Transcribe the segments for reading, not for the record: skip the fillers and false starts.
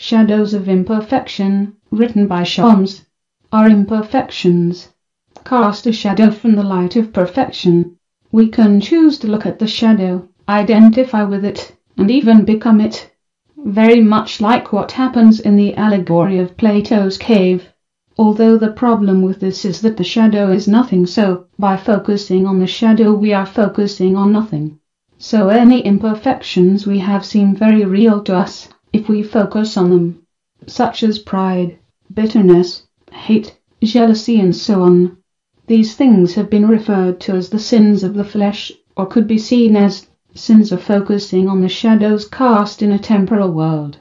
Shadows of Imperfection, written by Shams. Our imperfections cast a shadow from the light of perfection. We can choose to look at the shadow, identify with it, and even become it. Very much like what happens in the allegory of Plato's cave. Although the problem with this is that the shadow is nothing, so by focusing on the shadow we are focusing on nothing. So any imperfections we have seem very real to us if we focus on them, such as pride, bitterness, hate, jealousy and so on. These things have been referred to as the sins of the flesh, or could be seen as sins of focusing on the shadows cast in a temporal world.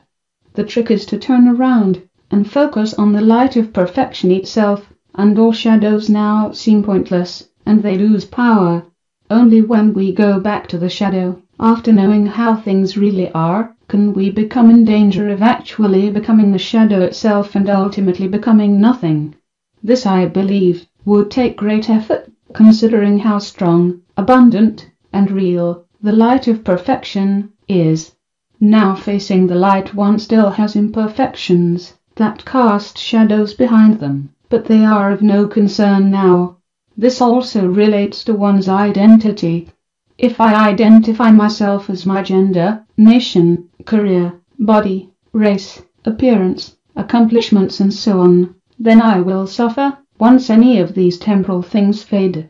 The trick is to turn around and focus on the light of perfection itself, and all shadows now seem pointless, and they lose power. Only when we go back to the shadow, after knowing how things really are, can we become in danger of actually becoming the shadow itself and ultimately becoming nothing. This, I believe, would take great effort, considering how strong, abundant, and real the light of perfection is. Now facing the light one still has imperfections that cast shadows behind them, but they are of no concern now. This also relates to one's identity. If I identify myself as my gender, nation, career, body, race, appearance, accomplishments and so on, then I will suffer once any of these temporal things fade.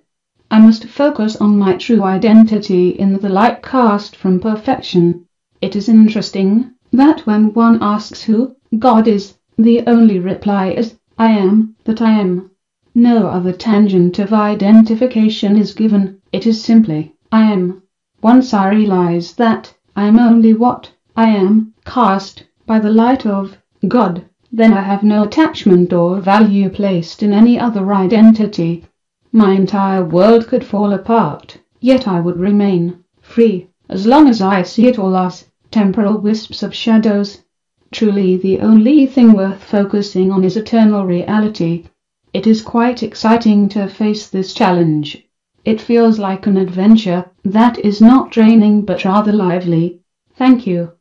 I must focus on my true identity in the light cast from perfection. It is interesting that when one asks who God is, the only reply is, I am that I am. No other tangent of identification is given, it is simply, I am. Once I realize that I am only what I am, cast by the light of God, then I have no attachment or value placed in any other identity. My entire world could fall apart, yet I would remain free, as long as I see it all as temporal wisps of shadows. Truly the only thing worth focusing on is eternal reality. It is quite exciting to face this challenge. It feels like an adventure that is not draining but rather lively. Thank you.